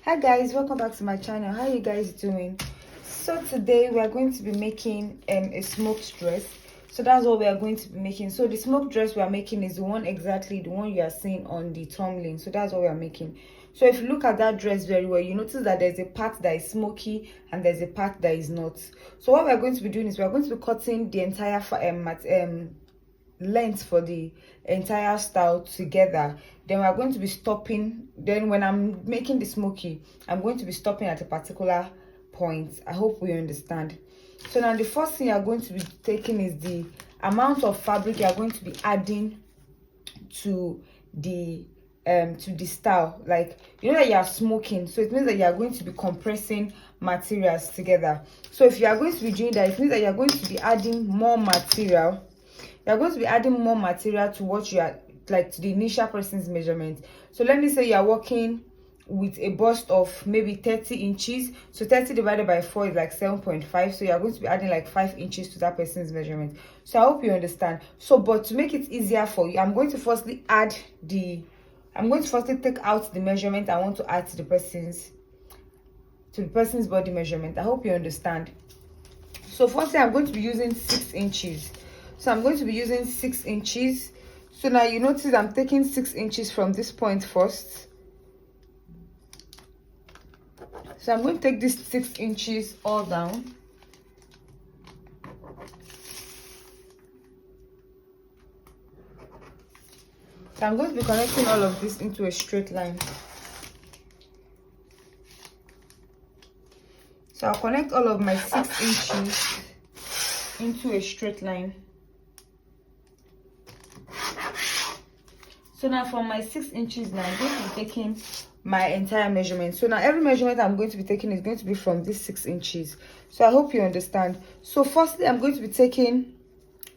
Hi guys, welcome back to my channel. How are you guys doing? So today we are going to be making a smoked dress. So that's what we are going to be making. So the smoked dress we are making is the one you are seeing on the thumbnail. So that's what we are making. So if you look at that dress very well, you notice that there's a part that is smoky and there's a part that is not. So what we are going to be doing is we are going to be cutting the entire length for the entire style together. Then we are going to be stopping. Then when I'm making the smoky, I'm going to be stopping at a particular point. I hope we understand. So now the first thing you are going to be taking is the amount of fabric you are going to be adding to the style. Like, you know that you are smoking, so it means that you are going to be compressing materials together. So if you are going to be doing that, it means that you are going to be adding more material. You're going to be adding more material to what you are, like, to the initial person's measurement. So let me say you are working with a bust of maybe 30 inches. So 30 divided by 4 is like 7.5. So you're going to be adding like 5 inches to that person's measurement. So I hope you understand. So, but to make it easier for you, I'm going to firstly take out the measurement I want to add to the person's body measurement. I hope you understand. So firstly, I'm going to be using 6 inches. So I'm going to be using 6 inches. So now you notice I'm taking 6 inches from this point first. So I'm going to take this 6 inches all down. So I'm going to be connecting all of this into a straight line. So I'll connect all of my 6 inches into a straight line. So now from my 6 inches now, I'm going to be taking my entire measurement. So now every measurement I'm going to be taking is going to be from this 6 inches. So I hope you understand. So firstly, I'm going to be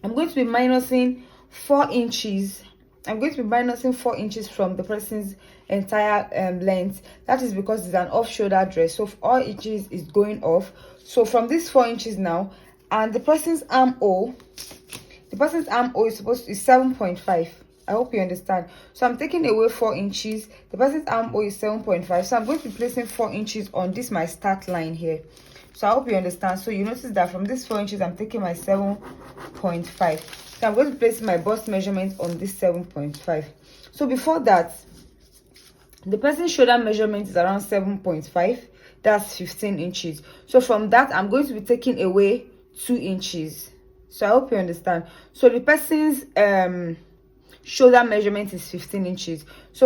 minusing 4 inches. I'm going to be minusing 4 inches from the person's entire length. That is because it's an off-shoulder dress. So 4 inches is going off. So from this 4 inches now, and the person's armhole is supposed to be 7.5. I hope you understand. So I'm taking away 4 inches. The person's armhole is 7.5. So I'm going to be placing 4 inches on this my start line here. So I hope you understand. So you notice that from this 4 inches, I'm taking my 7.5. So I'm going to be placing my bust measurement on this 7.5. So before that, the person's shoulder measurement is around 7.5. That's 15 inches. So from that, I'm going to be taking away 2 inches. So I hope you understand. So the person's shoulder measurement is 15 inches. So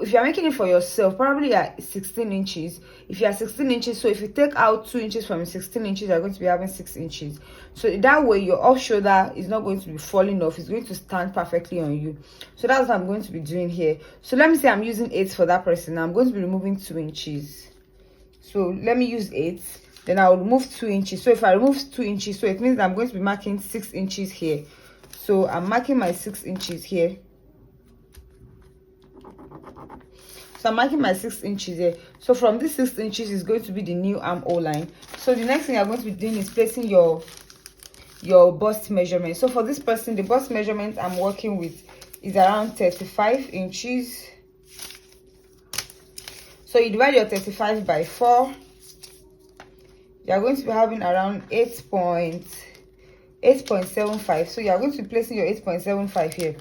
if you're making it for yourself, probably at 16 inches. If you are 16 inches, so if you take out 2 inches from 16 inches, you're going to be having 6 inches. So that way your off shoulder is not going to be falling off. It's going to stand perfectly on you. So that's what I'm going to be doing here. So let me say I'm using 8 for that person. Now I'm going to be removing 2 inches. So let me use 8. Then I'll remove 2 inches. So if I remove 2 inches, so it means that I'm going to be marking 6 inches here. So I'm marking my 6 inches here. So I'm marking my 6 inches here. So from this 6 inches is going to be the new armhole line. So the next thing I'm going to be doing is placing your bust measurement. So for this person, the bust measurement I'm working with is around 35 inches. So you divide your 35 by 4. You are going to be having around 8.75. So you are going to be placing your 8.75 here.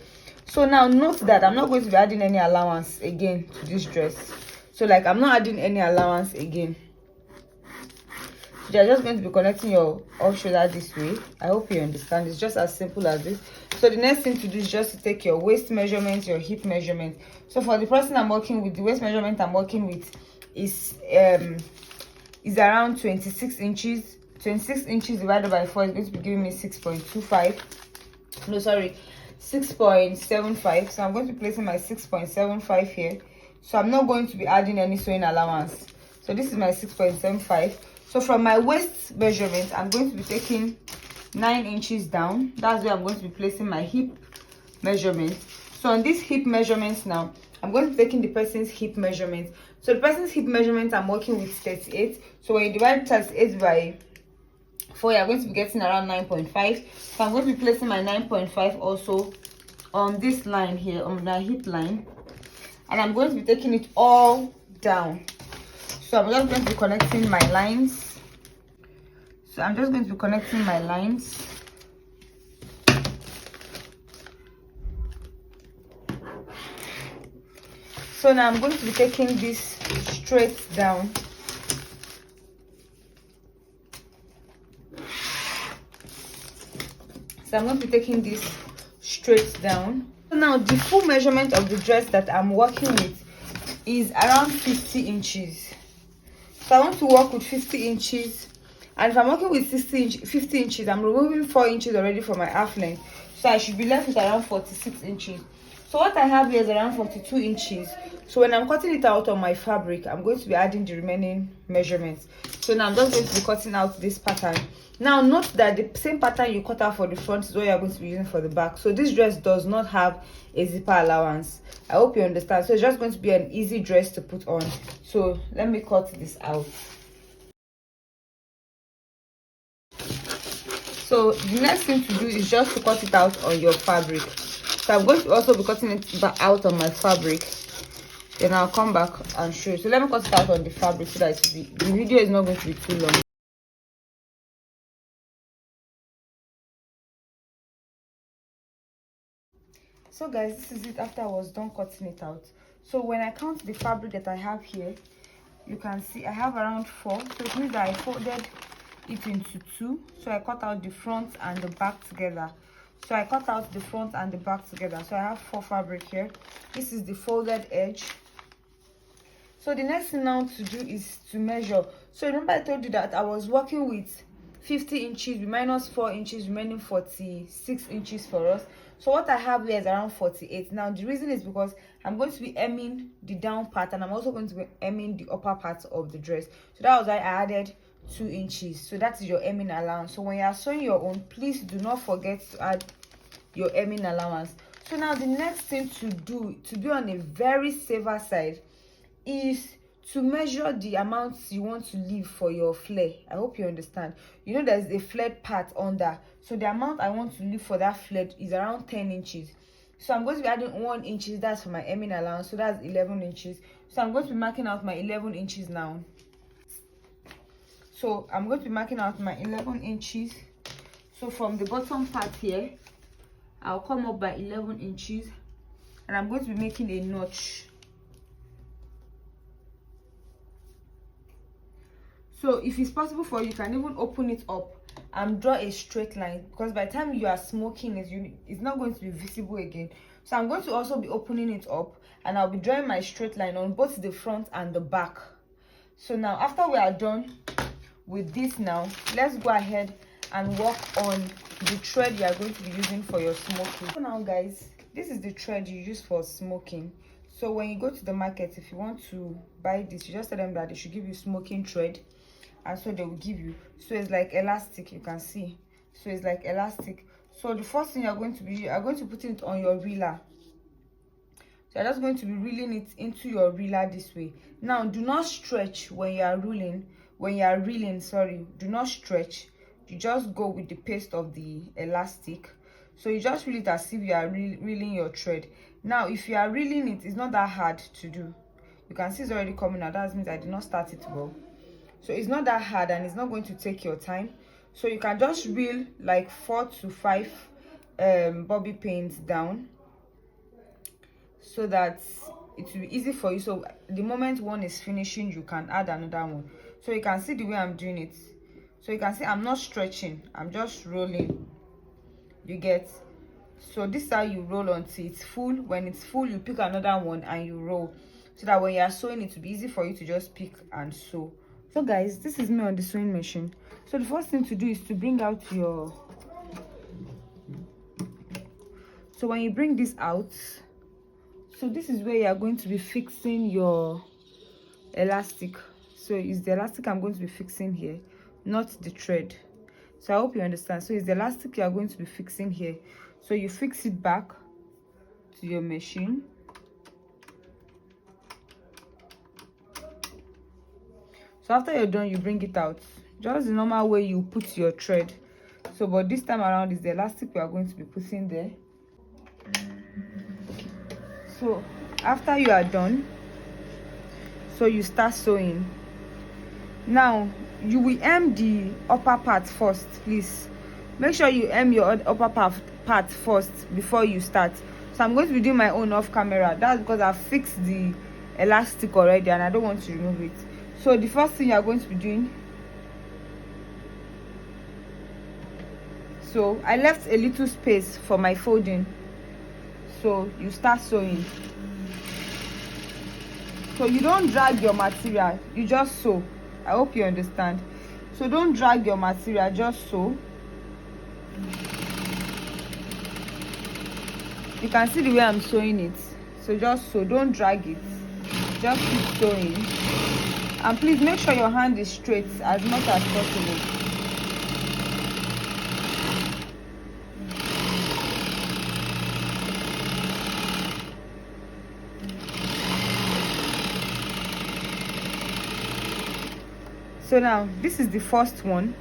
So now note that I'm not going to be adding any allowance again to this dress. So like, I'm not adding any allowance again. You're just going to be connecting your off shoulder this way. I hope you understand. It's just as simple as this. So the next thing to do is just to take your waist measurement, your hip measurement. So for the person I'm working with, the waist measurement I'm working with is around 26 inches. 26 inches divided by 4 is going to be giving me 6.25. No, sorry, 6.75. So I'm going to be placing my 6.75 here. So I'm not going to be adding any sewing allowance. So this is my 6.75. So from my waist measurement, I'm going to be taking 9 inches down. That's where I'm going to be placing my hip measurement. So on this hip measurement now, I'm going to be taking the person's hip measurement. So the person's hip measurement I'm working with 38. So when you divide 38 by 4, you're going to be getting around 9.5. So I'm going to be placing my 9.5 also on this line here, on the hip line, and I'm going to be taking it all down. So I'm just going to be connecting my lines. So I'm just going to be connecting my lines. So now I'm going to be taking this straight down. So I'm going to be taking this straight down. So now the full measurement of the dress that I'm working with is around 50 inches. So I want to work with 50 inches. And if I'm working with 50 inches, I'm removing 4 inches already from my half length. So I should be left with around 46 inches. So what I have here is around 42 inches. So when I'm cutting it out on my fabric, I'm going to be adding the remaining measurements. So now I'm just going to be cutting out this pattern. Now note that the same pattern you cut out for the front is what you're going to be using for the back. So this dress does not have a zipper allowance. I hope you understand. So it's just going to be an easy dress to put on. So let me cut this out. So the next thing to do is just to cut it out on your fabric. So I'm going to also be cutting it back out on my fabric. Then I'll come back and show you. So let me cut it out on the fabric so that the video is not going to be too long. So guys, this is it after I was done cutting it out. So when I count the fabric that I have here, you can see I have around 4. So it means that I folded it into 2. So I cut out the front and the back together. So I cut out the front and the back together. So I have 4 fabric here. This is the folded edge. So the next thing now to do is to measure. So remember I told you that I was working with 50 inches, we minus 4 inches, remaining 46 inches for us. So what I have here is around 48. Now the reason is because I'm going to be hemming the down part and I'm also going to be hemming the upper part of the dress. So that was why I added 2 inches. So that is your hemming allowance. So when you are sewing your own, please do not forget to add your hemming allowance. So now the next thing to do, to be on a very safer side, is to measure the amounts you want to leave for your flare. I hope you understand. You know there's a flared part under. So the amount I want to leave for that flare is around 10 inches. So I'm going to be adding 1 inch. That's for my hemming allowance. So that's 11 inches. So I'm going to be marking out my 11 inches now. So I'm going to be marking out my 11 inches. So from the bottom part here, I'll come up by 11 inches. And I'm going to be making a notch. So if it's possible for you, you can even open it up and draw a straight line, because by the time you are smoking it, it's not going to be visible again. So I'm going to also be opening it up and I'll be drawing my straight line on both the front and the back. So now after we are done with this, now let's go ahead and work on the thread you are going to be using for your smoking. So now guys, this is the thread you use for smoking. So when you go to the market, if you want to buy this, you just tell them that they should give you smoking thread, and so they will give you. So it's like elastic, you can see. So it's like elastic. So the first thing you're going to put it on your reeler. So you're just going to be reeling it into your reeler this way. Now do not stretch when you are reeling, sorry, do not stretch. You just go with the pace of the elastic. So you just reel it as if you are reeling your thread. Now if you are reeling it, it's not that hard to do. You can see it's already coming out. That means I did not start it well. So it's not that hard and it's not going to take your time. So you can just reel like 4 to 5 bobby pins down, so that it will be easy for you. So the moment one is finishing, you can add another one. So you can see the way I'm doing it. So you can see I'm not stretching, I'm just rolling. You get? So this is how you roll until it's full. When it's full, you pick another one and you roll, so that when you are sewing, it will be easy for you to just pick and sew. So guys, this is me on the sewing machine. So the first thing to do is to bring out your, so when you bring this out, so this is where you are going to be fixing your elastic. So it's the elastic I'm going to be fixing here, not the thread. So I hope you understand. So it's the elastic you are going to be fixing here. So you fix it back to your machine. So after you're done, you bring it out just the normal way you put your thread. So but this time around is the elastic we are going to be putting there. So after you are done, so you start sewing. Now you will hem the upper part first. Please make sure you hem your upper part first before you start. So I'm going to be doing my own off camera. That's because I've fixed the elastic already and I don't want to remove it. So the first thing you are going to be doing, so I left a little space for my folding, so you start sewing. So you don't drag your material, you just sew. I hope you understand. So don't drag your material, just sew. You can see the way I'm sewing it. So just sew, don't drag it, just keep sewing. And please make sure your hand is straight as much as possible. So now this is the first one,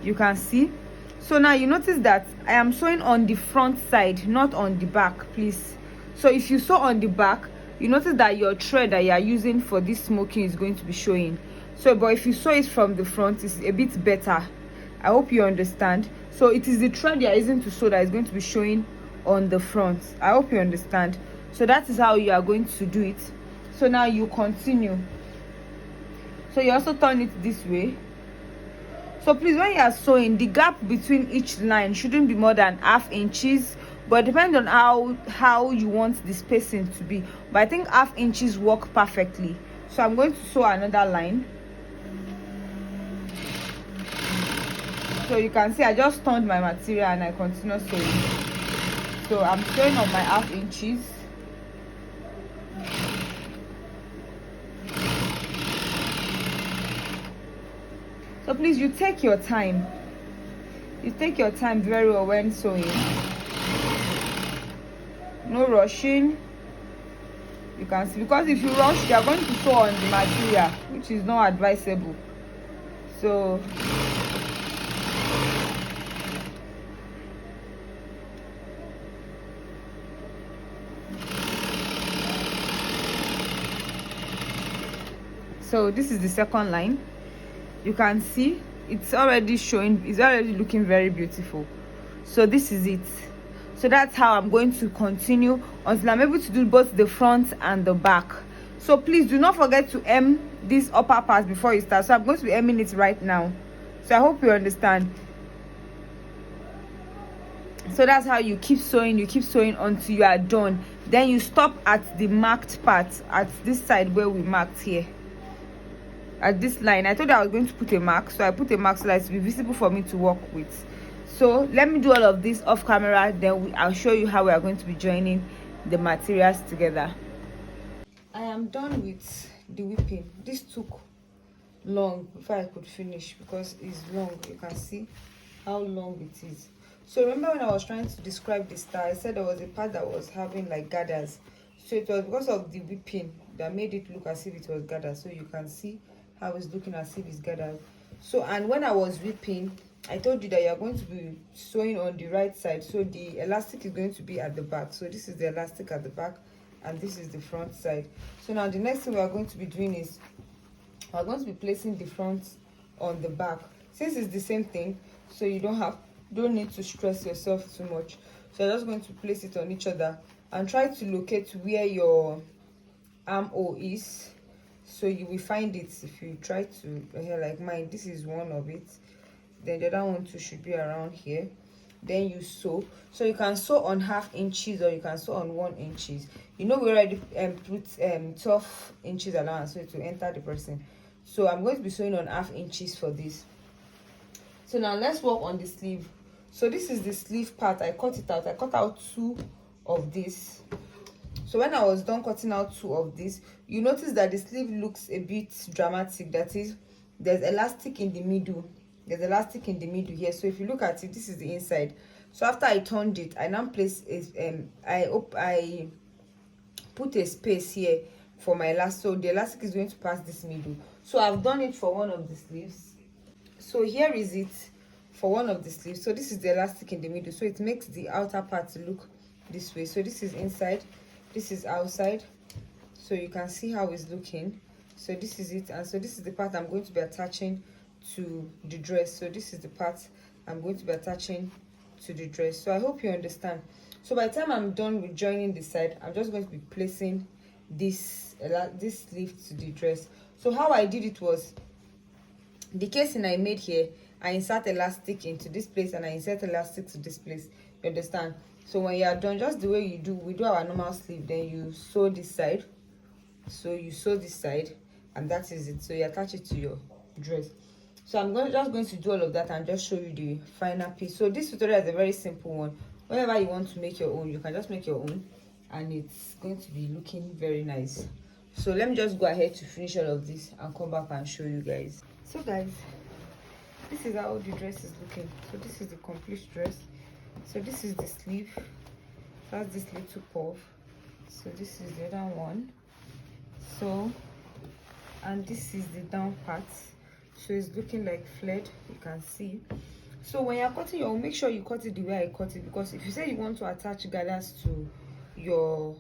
you can see. So now you notice that I am sewing on the front side, not on the back, please. So if you sew on the back, you notice that your thread that you are using for this smoking is going to be showing. So but if you sew it from the front, it's a bit better. I hope you understand. So it is the thread you are using to sew that is going to be showing on the front. I hope you understand. So that is how you are going to do it. So now you continue. So you also turn it this way. So please, when you are sewing, the gap between each line shouldn't be more than ½ inches, but depends on how you want the spacing to be. But I think ½ inches work perfectly. So I'm going to sew another line. So you can see I just turned my material and I continue sewing. So I'm sewing on my ½ inches. So please, you take your time. You take your time very well when sewing. No rushing. You can see, because if you rush, you are going to sew on the material, which is not advisable. So this is the second line. You can see it's already showing, it's already looking very beautiful. So this is it. So that's how I'm going to continue until I'm able to do both the front and the back. So please do not forget to hem this upper part before you start. So I'm going to be hemming it right now. So I hope you understand. So that's how you keep sewing until you are done. Then you stop at the marked part, at this side where we marked here, at this line. I told you I was going to put a mark, so I put a mark so that it will be visible for me to work with. So let me do all of this off camera, then I'll show you how we are going to be joining the materials together. I am done with the whipping. This took long before I could finish because it's long. You can see how long it is. So remember when I was trying to describe the star, I said there was a part that was having like gathers. So it was because of the whipping that made it look as if it was gathered. So you can see how it's looking as if it's gathered. So, and when I was whipping, I told you that you're going to be sewing on the right side, so the elastic is going to be at the back. So this is the elastic at the back and this is the front side. So now the next thing we are going to be doing is we're going to be placing the front on the back. Since it's the same thing, so you don't need to stress yourself too much. So you're just going to place it on each other and try to locate where your armhole is. So you will find it if you try to, here like mine, this is one of it. Then the other one too should be around here. Then you sew. So you can sew on ½ inches or you can sew on 1 inches. You know we already put 12 inches allowance so to enter the person. So I'm going to be sewing on ½ inches for this. So now let's work on the sleeve. So this is the sleeve part. I cut it out. I cut out 2 of this. So when I was done cutting out 2 of this, you notice that the sleeve looks a bit dramatic. That is, there's elastic in the middle. There's elastic in the middle here. So if you look at it, this is the inside. So after I turned it, I now place I put a space here for my elastic. So the elastic is going to pass this middle. So I've done it for one of the sleeves. So here is it for one of the sleeves. So this is the elastic in the middle. So it makes the outer part look this way. So this is inside, this is outside. So you can see how it's looking. So this is it, and so this is the part I'm going to be attaching to the dress. So this is the part I'm going to be attaching to the dress. So I hope you understand. So by the time I'm done with joining the side, I'm just going to be placing this sleeve to the dress. So how I did it was, the casing I made here, I insert elastic into this place and I insert elastic to this place. You understand? So when you are done, just the way we do our normal sleeve, then you sew this side. So you sew this side, and that is it. So you attach it to your dress. So I'm just going to do all of that and just show you the final piece. So this tutorial is a very simple one. Whenever you want to make your own, you can just make your own, and it's going to be looking very nice. So let me just go ahead to finish all of this and come back and show you guys. So guys, this is how the dress is looking. So this is the complete dress. So this is the sleeve. That's this little puff. So this is the other one. So, and this is the down part. So it's looking like flared, you can see. So when you're cutting your own, make sure you cut it the way I cut it, because if you say you want to attach gathers to your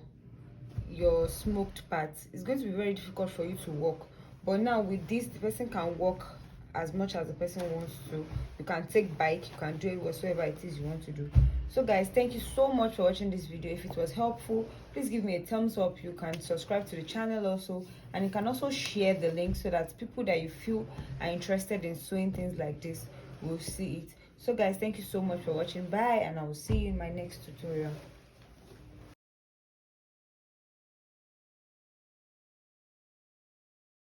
smoked part, it's going to be very difficult for you to walk. But now with this, the person can walk as much as the person wants to. You can take bike, you can do it whatsoever it is you want to do. So guys, thank you so much for watching this video. If it was helpful, please give me a thumbs up. You can subscribe to the channel also, and you can also share the link so that people that you feel are interested in sewing things like this will see it. So guys, thank you so much for watching. Bye, and I will see you in my next tutorial.